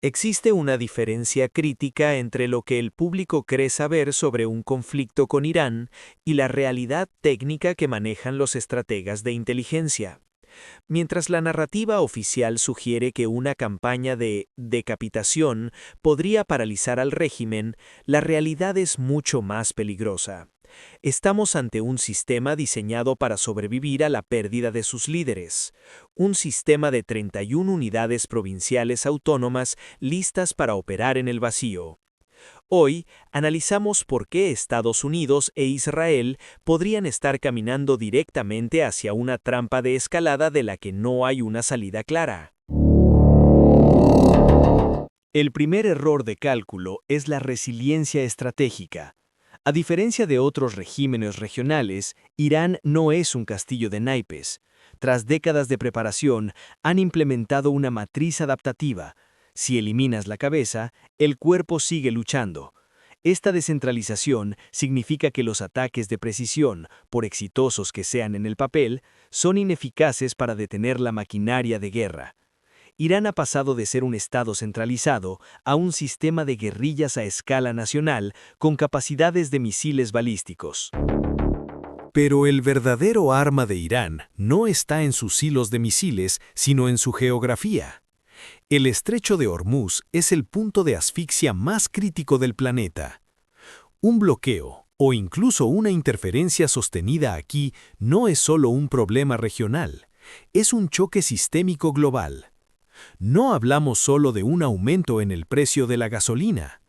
Existe una diferencia crítica entre lo que el público cree saber sobre un conflicto con Irán y la realidad técnica que manejan los estrategas de inteligencia. Mientras la narrativa oficial sugiere que una campaña de decapitación podría paralizar al régimen, la realidad es mucho más peligrosa. Estamos ante un sistema diseñado para sobrevivir a la pérdida de sus líderes. Un sistema de 31 unidades provinciales autónomas listas para operar en el vacío. Hoy analizamos por qué Estados Unidos e Israel podrían estar caminando directamente hacia una trampa de escalada de la que no hay una salida clara. El primer error de cálculo es la resiliencia estratégica. A diferencia de otros regímenes regionales, Irán no es un castillo de naipes. Tras décadas de preparación, han implementado una matriz adaptativa. Si eliminas la cabeza, el cuerpo sigue luchando. Esta descentralización significa que los ataques de precisión, por exitosos que sean en el papel, son ineficaces para detener la maquinaria de guerra. Irán ha pasado de ser un Estado centralizado a un sistema de guerrillas a escala nacional con capacidades de misiles balísticos. Pero el verdadero arma de Irán no está en sus hilos de misiles, sino en su geografía. El estrecho de Hormuz es el punto de asfixia más crítico del planeta. Un bloqueo, o incluso una interferencia sostenida aquí, no es solo un problema regional, es un choque sistémico global. No hablamos solo de un aumento en el precio de la gasolina.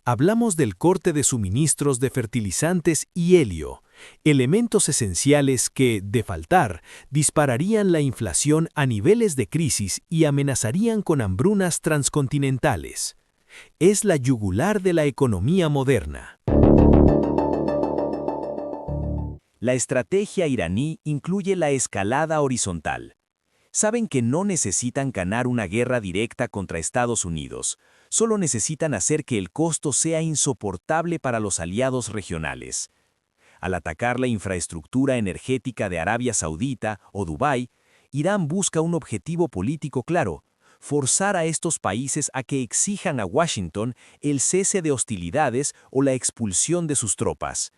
Hablamos del corte de suministros de fertilizantes y helio, elementos esenciales que, de faltar, dispararían la inflación a niveles de crisis y amenazarían con hambrunas transcontinentales. Es la yugular de la economía moderna. La estrategia iraní incluye la escalada horizontal. Saben que no necesitan ganar una guerra directa contra Estados Unidos, solo necesitan hacer que el costo sea insoportable para los aliados regionales. Al atacar la infraestructura energética de Arabia Saudita o Dubái, Irán busca un objetivo político claro: forzar a estos países a que exijan a Washington el cese de hostilidades o la expulsión de sus tropas.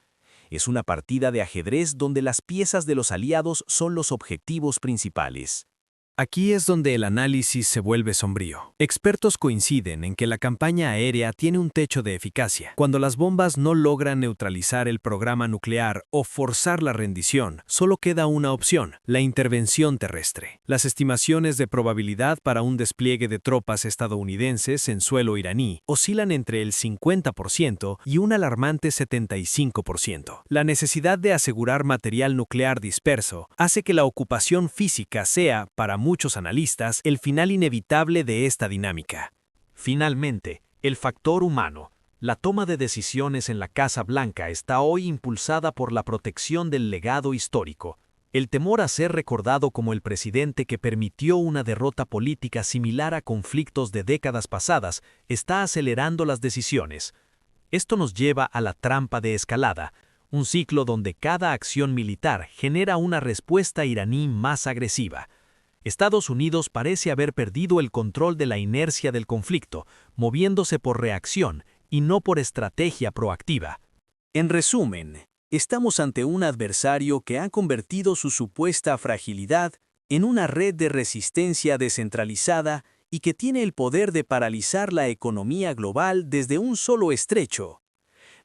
Es una partida de ajedrez donde las piezas de los aliados son los objetivos principales. Aquí es donde el análisis se vuelve sombrío. Expertos coinciden en que la campaña aérea tiene un techo de eficacia. Cuando las bombas no logran neutralizar el programa nuclear o forzar la rendición, solo queda una opción: la intervención terrestre. Las estimaciones de probabilidad para un despliegue de tropas estadounidenses en suelo iraní oscilan entre el 50% y un alarmante 75%. La necesidad de asegurar material nuclear disperso hace que la ocupación física sea, para muchos analistas, el final inevitable de esta dinámica. Finalmente, el factor humano. La toma de decisiones en la Casa Blanca está hoy impulsada por la protección del legado histórico. El temor a ser recordado como el presidente que permitió una derrota política similar a conflictos de décadas pasadas está acelerando las decisiones. Esto nos lleva a la trampa de escalada, un ciclo donde cada acción militar genera una respuesta iraní más agresiva. Estados Unidos parece haber perdido el control de la inercia del conflicto, moviéndose por reacción y no por estrategia proactiva. En resumen, estamos ante un adversario que ha convertido su supuesta fragilidad en una red de resistencia descentralizada y que tiene el poder de paralizar la economía global desde un solo estrecho.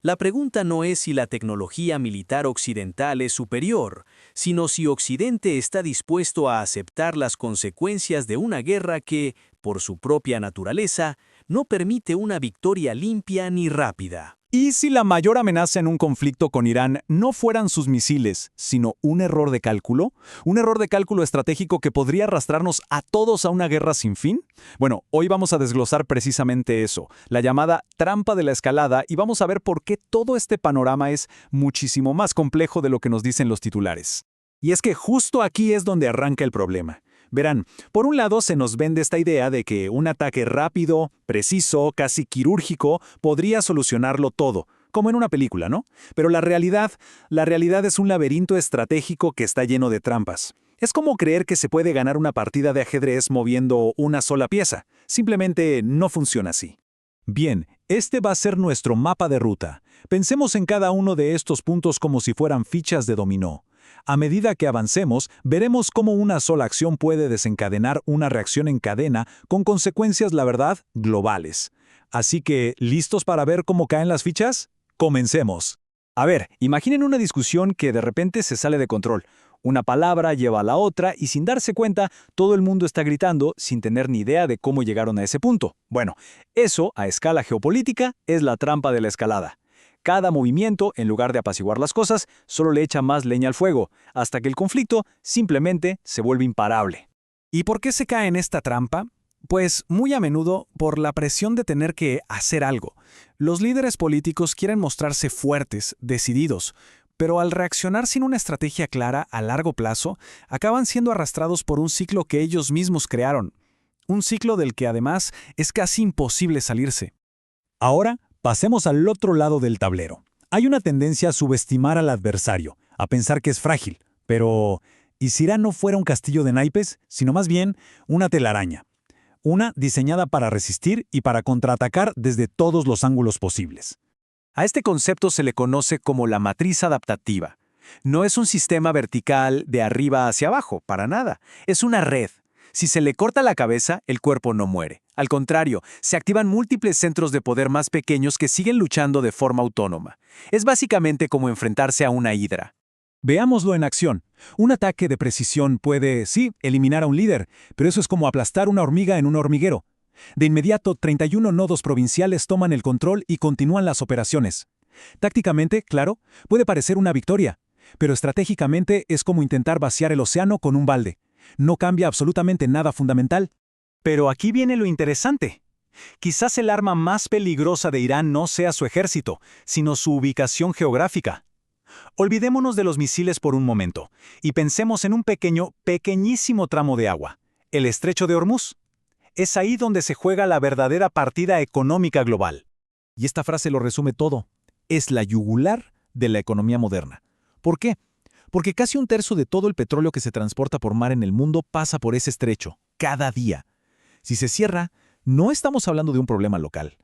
La pregunta no es si la tecnología militar occidental es superior, sino si Occidente está dispuesto a aceptar las consecuencias de una guerra que, por su propia naturaleza, no permite una victoria limpia ni rápida. ¿Y si la mayor amenaza en un conflicto con Irán no fueran sus misiles, sino un error de cálculo? ¿Un error de cálculo estratégico que podría arrastrarnos a todos a una guerra sin fin? Bueno, hoy vamos a desglosar precisamente eso, la llamada trampa de la escalada, y vamos a ver por qué todo este panorama es muchísimo más complejo de lo que nos dicen los titulares. Y es que justo aquí es donde arranca el problema. Verán, por un lado se nos vende esta idea de que un ataque rápido, preciso, casi quirúrgico, podría solucionarlo todo, como en una película, ¿no? Pero la realidad es un laberinto estratégico que está lleno de trampas. Es como creer que se puede ganar una partida de ajedrez moviendo una sola pieza. Simplemente no funciona así. Bien, este va a ser nuestro mapa de ruta. Pensemos en cada uno de estos puntos como si fueran fichas de dominó. A medida que avancemos, veremos cómo una sola acción puede desencadenar una reacción en cadena con consecuencias, la verdad, globales. Así que, ¿listos para ver cómo caen las fichas? ¡Comencemos! A ver, imaginen una discusión que de repente se sale de control. Una palabra lleva a la otra y sin darse cuenta, todo el mundo está gritando sin tener ni idea de cómo llegaron a ese punto. Bueno, eso, a escala geopolítica, es la trampa de la escalada. Cada movimiento, en lugar de apaciguar las cosas, solo le echa más leña al fuego, hasta que el conflicto simplemente se vuelve imparable. ¿Y por qué se cae en esta trampa? Pues muy a menudo por la presión de tener que hacer algo. Los líderes políticos quieren mostrarse fuertes, decididos, pero al reaccionar sin una estrategia clara a largo plazo, acaban siendo arrastrados por un ciclo que ellos mismos crearon. Un ciclo del que además es casi imposible salirse. Ahora, pasemos al otro lado del tablero. Hay una tendencia a subestimar al adversario, a pensar que es frágil. Pero, ¿y si Irán no fuera un castillo de naipes, sino más bien una telaraña? Una diseñada para resistir y para contraatacar desde todos los ángulos posibles. A este concepto se le conoce como la matriz adaptativa. No es un sistema vertical de arriba hacia abajo, para nada. Es una red. Si se le corta la cabeza, el cuerpo no muere. Al contrario, se activan múltiples centros de poder más pequeños que siguen luchando de forma autónoma. Es básicamente como enfrentarse a una hidra. Veámoslo en acción. Un ataque de precisión puede, sí, eliminar a un líder, pero eso es como aplastar una hormiga en un hormiguero. De inmediato, 31 nodos provinciales toman el control y continúan las operaciones. Tácticamente, claro, puede parecer una victoria, pero estratégicamente es como intentar vaciar el océano con un balde. No cambia absolutamente nada fundamental. Pero aquí viene lo interesante. Quizás el arma más peligrosa de Irán no sea su ejército, sino su ubicación geográfica. Olvidémonos de los misiles por un momento y pensemos en un pequeñísimo tramo de agua, el estrecho de Hormuz. Es ahí donde se juega la verdadera partida económica global. Y esta frase lo resume todo. Es la yugular de la economía moderna. ¿Por qué? Porque casi un tercio de todo el petróleo que se transporta por mar en el mundo pasa por ese estrecho, cada día. Si se cierra, no estamos hablando de un problema local.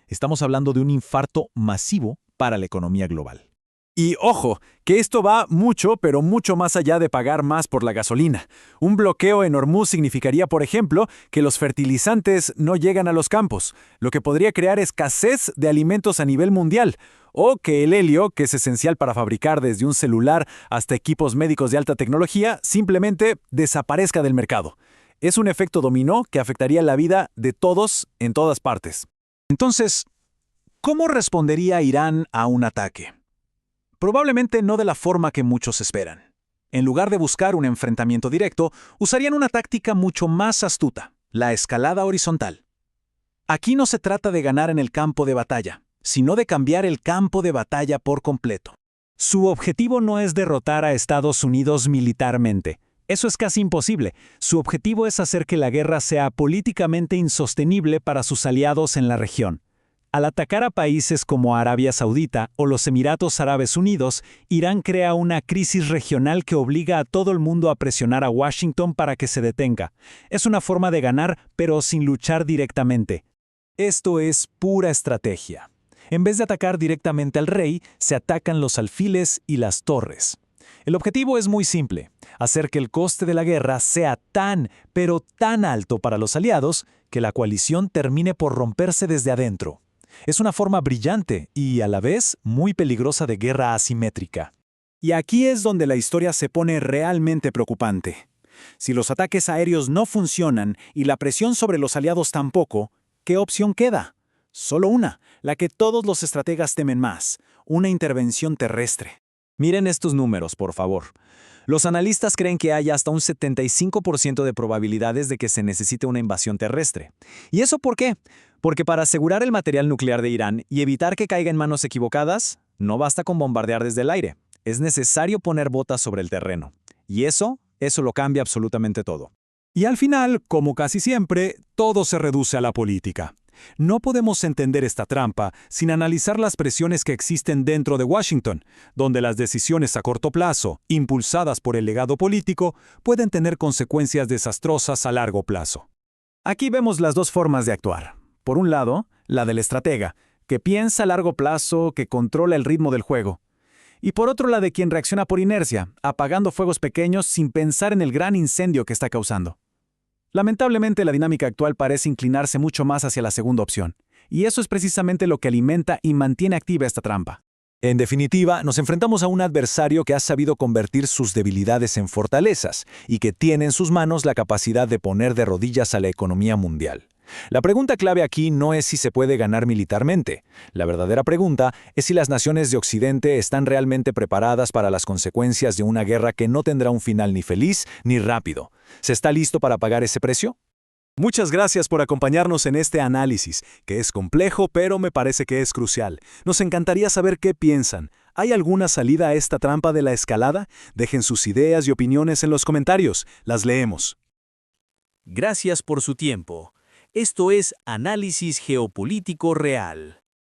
Estamos hablando de un infarto masivo para la economía global. Y ojo, que esto va mucho, pero mucho más allá de pagar más por la gasolina. Un bloqueo en Hormuz significaría, por ejemplo, que los fertilizantes no llegan a los campos, lo que podría crear escasez de alimentos a nivel mundial, o que el helio, que es esencial para fabricar desde un celular hasta equipos médicos de alta tecnología, simplemente desaparezca del mercado. Es un efecto dominó que afectaría la vida de todos en todas partes. Entonces, ¿cómo respondería Irán a un ataque? Probablemente no de la forma que muchos esperan. En lugar de buscar un enfrentamiento directo, usarían una táctica mucho más astuta, la escalada horizontal. Aquí no se trata de ganar en el campo de batalla, sino de cambiar el campo de batalla por completo. Su objetivo no es derrotar a Estados Unidos militarmente. Eso es casi imposible. Su objetivo es hacer que la guerra sea políticamente insostenible para sus aliados en la región. Al atacar a países como Arabia Saudita o los Emiratos Árabes Unidos, Irán crea una crisis regional que obliga a todo el mundo a presionar a Washington para que se detenga. Es una forma de ganar, pero sin luchar directamente. Esto es pura estrategia. En vez de atacar directamente al rey, se atacan los alfiles y las torres. El objetivo es muy simple: hacer que el coste de la guerra sea tan, pero tan alto para los aliados, que la coalición termine por romperse desde adentro. Es una forma brillante y, a la vez, muy peligrosa de guerra asimétrica. Y aquí es donde la historia se pone realmente preocupante. Si los ataques aéreos no funcionan y la presión sobre los aliados tampoco, ¿qué opción queda? Solo una, la que todos los estrategas temen más: una intervención terrestre. Miren estos números, por favor. Los analistas creen que hay hasta un 75% de probabilidades de que se necesite una invasión terrestre. ¿Y eso por qué? Porque para asegurar el material nuclear de Irán y evitar que caiga en manos equivocadas, no basta con bombardear desde el aire. Es necesario poner botas sobre el terreno. Y eso lo cambia absolutamente todo. Y al final, como casi siempre, todo se reduce a la política. No podemos entender esta trampa sin analizar las presiones que existen dentro de Washington, donde las decisiones a corto plazo, impulsadas por el legado político, pueden tener consecuencias desastrosas a largo plazo. Aquí vemos las dos formas de actuar. Por un lado, la del estratega, que piensa a largo plazo, que controla el ritmo del juego. Y por otro, la de quien reacciona por inercia, apagando fuegos pequeños sin pensar en el gran incendio que está causando. Lamentablemente, la dinámica actual parece inclinarse mucho más hacia la segunda opción, y eso es precisamente lo que alimenta y mantiene activa esta trampa. En definitiva, nos enfrentamos a un adversario que ha sabido convertir sus debilidades en fortalezas y que tiene en sus manos la capacidad de poner de rodillas a la economía mundial. La pregunta clave aquí no es si se puede ganar militarmente. La verdadera pregunta es si las naciones de Occidente están realmente preparadas para las consecuencias de una guerra que no tendrá un final ni feliz ni rápido. ¿Se está listo para pagar ese precio? Muchas gracias por acompañarnos en este análisis, que es complejo, pero me parece que es crucial. Nos encantaría saber qué piensan. ¿Hay alguna salida a esta trampa de la escalada? Dejen sus ideas y opiniones en los comentarios. Las leemos. Gracias por su tiempo. Esto es Análisis Geopolítico Real.